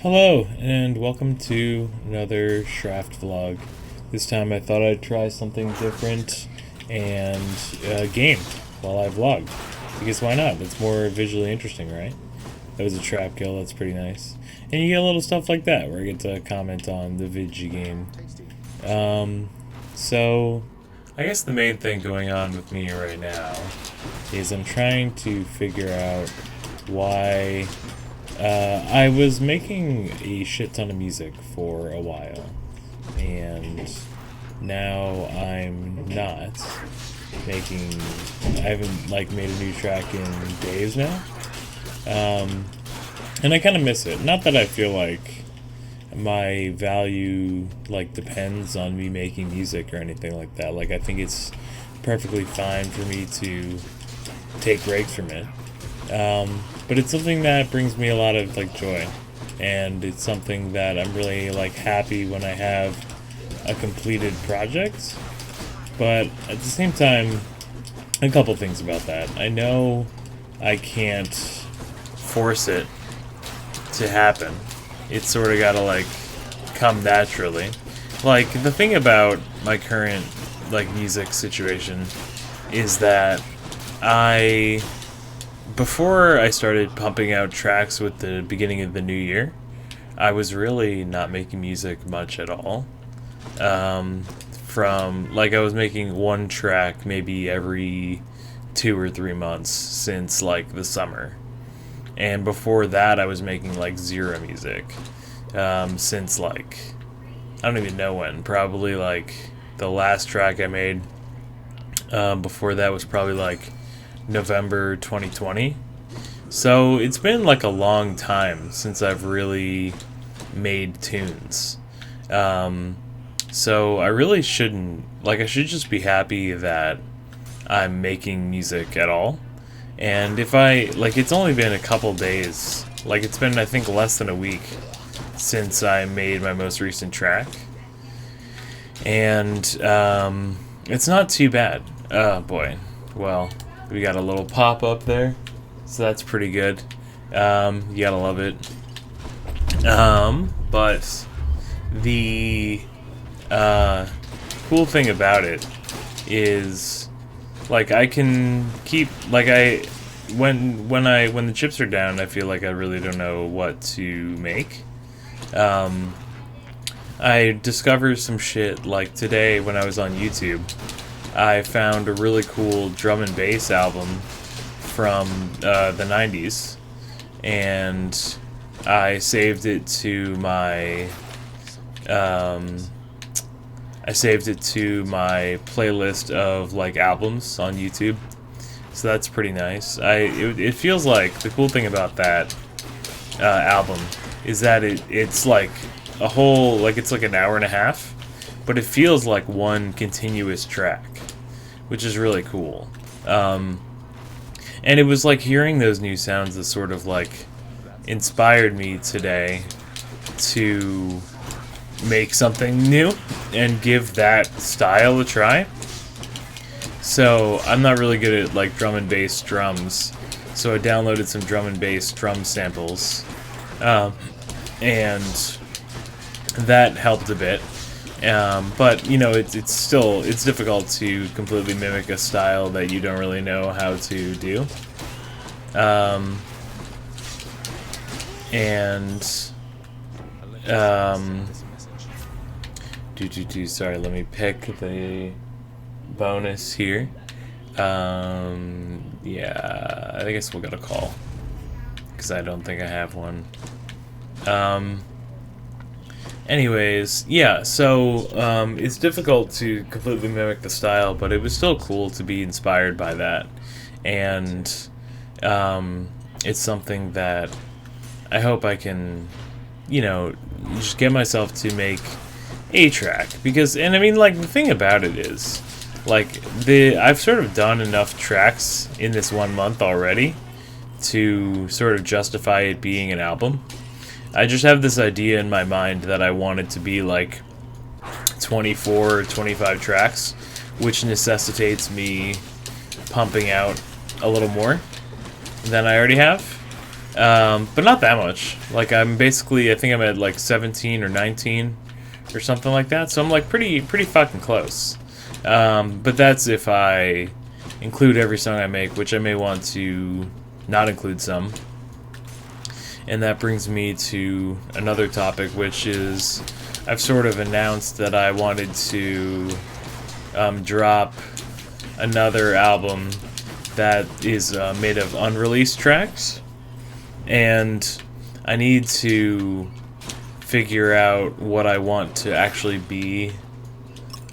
Hello, and welcome to another Shraft vlog. This time I thought I'd try something different and game while I vlogged. Because why not? It's more visually interesting, right? That was a trap kill, that's pretty nice. And you get little stuff like that where I get to comment on the Vigi game. So, I guess the main thing going on with me right now is I'm trying to figure out why I was making a shit ton of music for a while, and now I'm not making. I haven't made a new track in days now, and I kind of miss it. Not that I feel like my value depends on me making music or anything like that. I think it's perfectly fine for me to take breaks from it. But it's something that brings me a lot of joy, and it's something that I'm really happy when I have a completed project. But at the same time, a couple things about that. I know I can't force it to happen. It's sort of gotta come naturally. The thing about my current music situation is that before I started pumping out tracks with the beginning of the new year, I was really not making music much at all. I was making one track maybe every 2 or 3 months since the summer. And before that I was making zero music. Since I don't even know when. Probably the last track I made before that was probably November 2020. So it's been a long time since I've really made tunes. So I really shouldn't, I should just be happy that I'm making music at all. And if it's only been a couple days, it's been I think less than a week since I made my most recent track. And it's not too bad. Oh boy. Well, we got a little pop-up there, so that's pretty good. You gotta love it. But the cool thing about it is, I can keep, when the chips are down, I feel I really don't know what to make. I discovered some shit, today when I was on YouTube. I found a really cool drum and bass album from the 90s, and I saved it to my playlist of albums on YouTube. So that's pretty nice. It feels the cool thing about that album is that it's a whole it's an hour and a half, but it feels like one continuous track, which is really cool. And it was hearing those new sounds that sort of inspired me today to make something new and give that style a try. So I'm not really good at drum and bass drums, so I downloaded some drum and bass drum samples, and that helped a bit. But it's still difficult to completely mimic a style that you don't really know how to do. Sorry, let me pick the bonus here. Yeah, I guess we'll get a call, because I don't think I have one. Anyways, yeah, so it's difficult to completely mimic the style, but it was still cool to be inspired by that. And it's something that I hope I can, just get myself to make a track. Because, and I mean, the thing about it is, I've sort of done enough tracks in this 1 month already to sort of justify it being an album. I just have this idea in my mind that I want it to be 24 or 25 tracks, which necessitates me pumping out a little more than I already have. But not that much. Like, I'm basically, I think I'm at like 17 or 19 or something like that. So I'm like pretty fucking close. But that's if I include every song I make, which I may want to not include some. And that brings me to another topic, which is I've sort of announced that I wanted to drop another album that is made of unreleased tracks. And I need to figure out what I want to actually be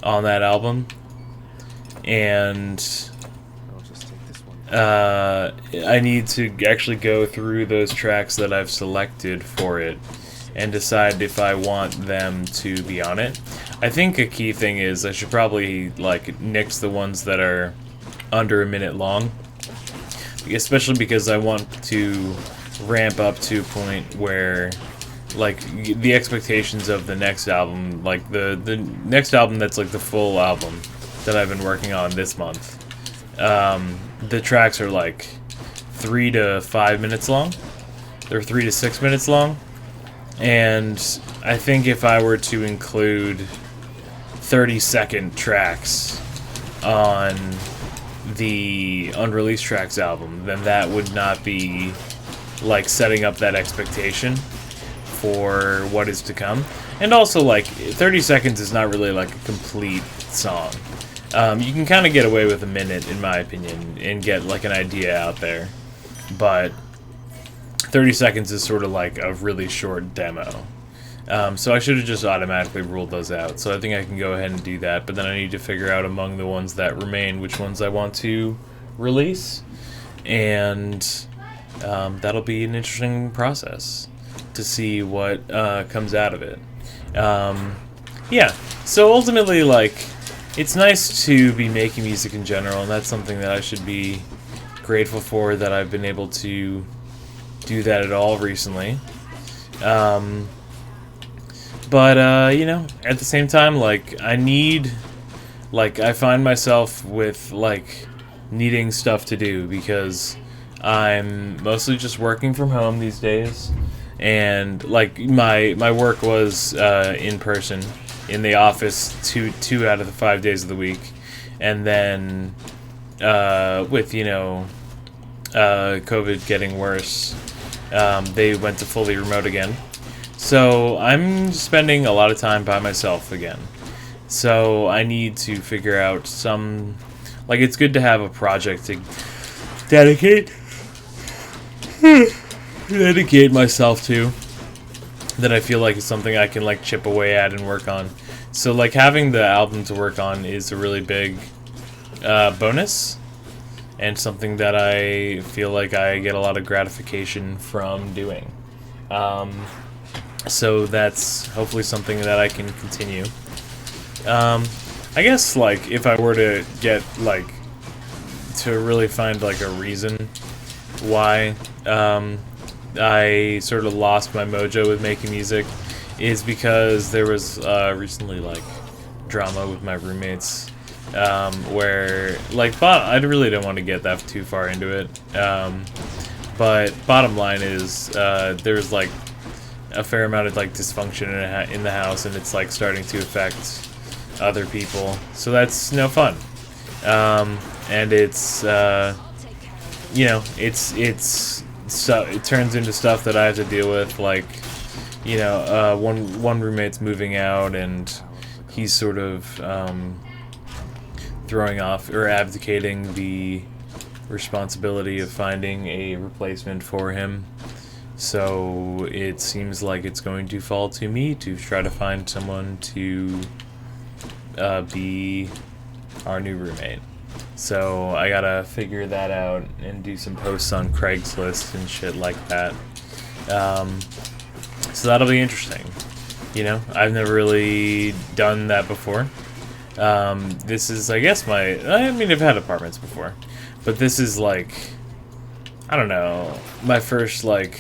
on that album. And I need to actually go through those tracks that I've selected for it and decide if I want them to be on it. I think a key thing is I should probably like nix the ones that are under a minute long, especially because I want to ramp up to a point where like the expectations of the next album, like the next album that's like the full album that I've been working on this month, the tracks are like 3 to 5 minutes long. They're 3 to 6 minutes long. And I think if I were to include 30-second tracks on the unreleased tracks album, then that would not be like setting up that expectation for what is to come. And also, like, 30 seconds is not really like a complete song. You can kind of get away with a minute, in my opinion, and get like an idea out there. But 30 seconds is sort of like a really short demo. So I should have just automatically ruled those out. So I think I can go ahead and do that. But then I need to figure out among the ones that remain which ones I want to release. And that'll be an interesting process to see what comes out of it. Yeah, so ultimately, like, it's nice to be making music in general, and that's something that I should be grateful for, that I've been able to do that at all recently. But you know, at the same time, like, I find myself with, like, needing stuff to do, because I'm mostly just working from home these days, and, like, my work was in person, in the office two out of the 5 days of the week, and then with, you know, COVID getting worse, they went to fully remote again. So I'm spending a lot of time by myself again. So I need to figure out some, like, it's good to have a project to dedicate myself to, that I feel like is something I can, like, chip away at and work on. So, like, having the album to work on is a really big bonus, and something that I feel like I get a lot of gratification from doing. So that's hopefully something that I can continue. I guess, like, if I were to get, like, to really find, like, a reason why I sort of lost my mojo with making music, is because there was recently, like, drama with my roommates, where, like, I really don't want to get that too far into it, but bottom line is there's, like, a fair amount of, like, dysfunction in the house, and it's, like, starting to affect other people, so that's no fun. And it's you know, so it turns into stuff that I have to deal with, like, you know, one roommate's moving out, and he's sort of throwing off or abdicating the responsibility of finding a replacement for him. So it seems like it's going to fall to me to try to find someone to be our new roommate. So I gotta figure that out and do some posts on Craigslist and shit like that. So that'll be interesting. You know, I've never really done that before. This is, I guess, I mean, I've had apartments before, but this is, like, I don't know, my first, like,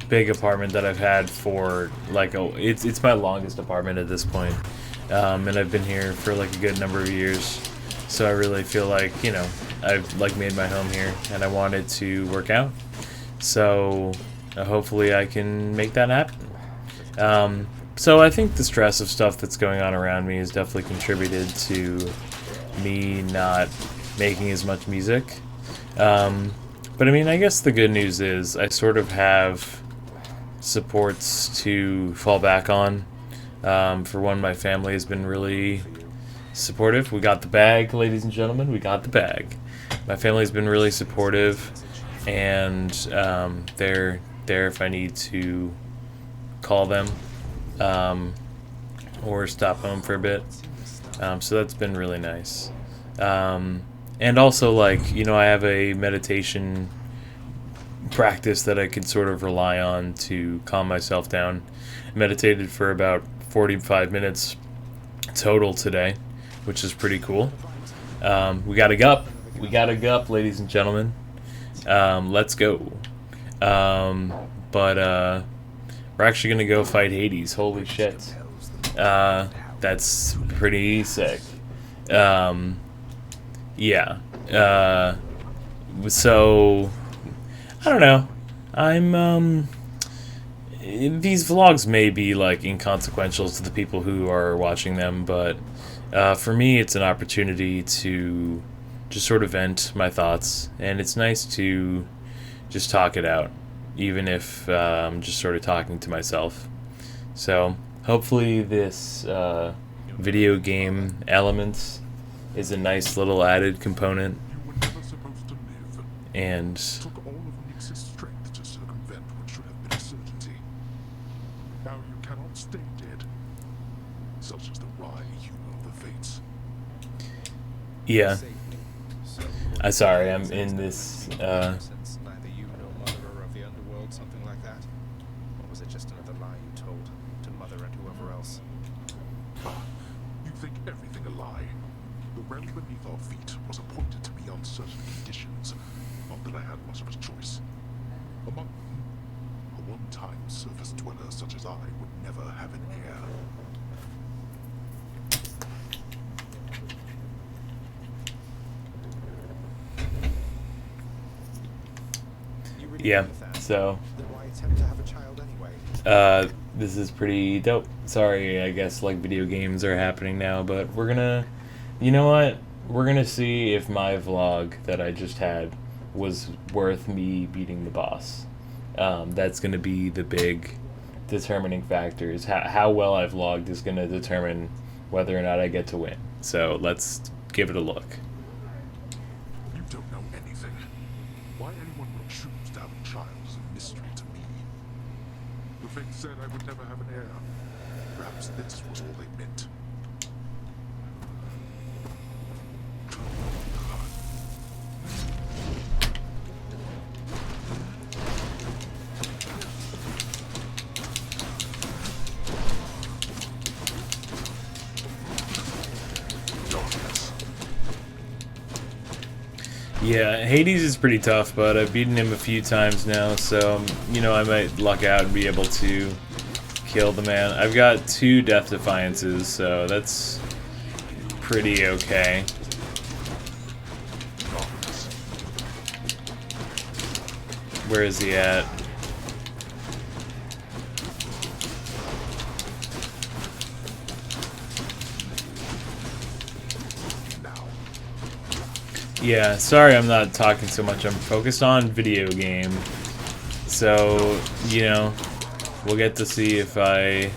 big apartment that I've had for, like, it's my longest apartment at this point. And I've been here for, like, a good number of years. So I really feel like, you know, I've, like, made my home here, and I want it to work out. So hopefully I can make that happen. So I think the stress of stuff that's going on around me has definitely contributed to me not making as much music. But I mean, I guess the good news is I sort of have supports to fall back on. For one, my family has been really supportive. We got the bag, ladies and gentlemen. We got the bag. My family's been really supportive, and they're there if I need to call them or stop home for a bit. So that's been really nice. And also, like, you know, I have a meditation practice that I could sort of rely on to calm myself down. I meditated for about 45 minutes total today, which is pretty cool. We got a gup. We got a gup, ladies and gentlemen. Let's go. But we're actually going to go fight Hades. Holy shit. That's pretty sick. Yeah. So, I don't know. These vlogs may be, like, inconsequential to the people who are watching them, but for me, it's an opportunity to just sort of vent my thoughts, and it's nice to just talk it out, even if I'm just sort of talking to myself. So, hopefully this video game element is a nice little added component. You were never supposed to live. And Took all of Nyx's strength to circumvent what should have been a certainty. Now you cannot stay dead. Such is the wry humor of the fates. yeah, I'm sorry, I'm in this Neither you nor Mother are of the underworld, something like that? Or was it just another lie you told to Mother and whoever else? You think everything a lie. The realm beneath our feet was appointed to me on certain conditions. Not that I had much of a choice. Among them, a one-time surface dweller such as I would never have an heir. You really yeah, believe that? so Then why attempt to have a child anyway? this is pretty dope. Sorry, I guess, like, video games are happening now, but we're gonna, you know what? We're gonna see if my vlog that I just had was worth me beating the boss. That's gonna be the big determining factor. Is how well I vlogged is gonna determine whether or not I get to win. So let's give it a look. You don't know anything. Why anyone would choose to have a child is a mystery to me. The fates said I would never have an heir. Perhaps this was all they meant. Darkness. Yeah, Hades is pretty tough, but I've beaten him a few times now, so, you know, I might luck out and be able to kill the man. I've got 2 Death Defiances, so that's pretty okay. Darkness. Where is he at? Now. Yeah, sorry I'm not talking so much. I'm focused on video game. So, you know, we'll get to see if I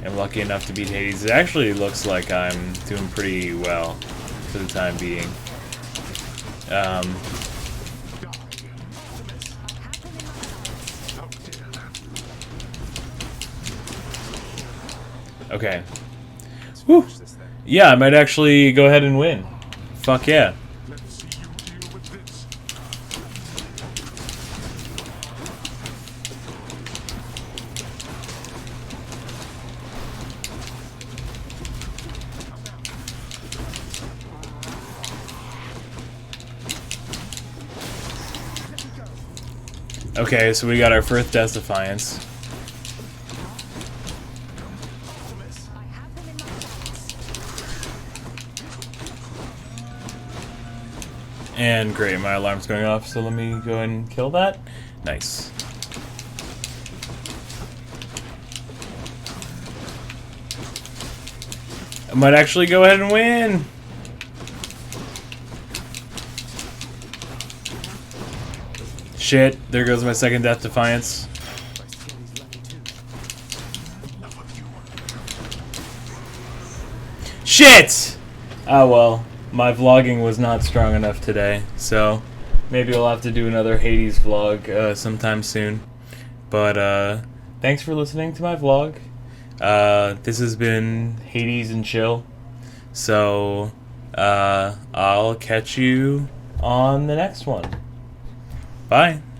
am lucky enough to beat Hades. It actually looks like I'm doing pretty well for the time being. Okay. Whew. Finish this then. Yeah, I might actually go ahead and win. Fuck yeah. Let's see you deal with this. Okay, so we got our first Death Defiance. And great, my alarm's going off, so let me go ahead and kill that. Nice. I might actually go ahead and win. Shit, there goes my second Death Defiance. Shit! Oh well, my vlogging was not strong enough today, so maybe we'll have to do another Hades vlog sometime soon. But thanks for listening to my vlog. This has been Hades and Chill. So I'll catch you on the next one. Bye.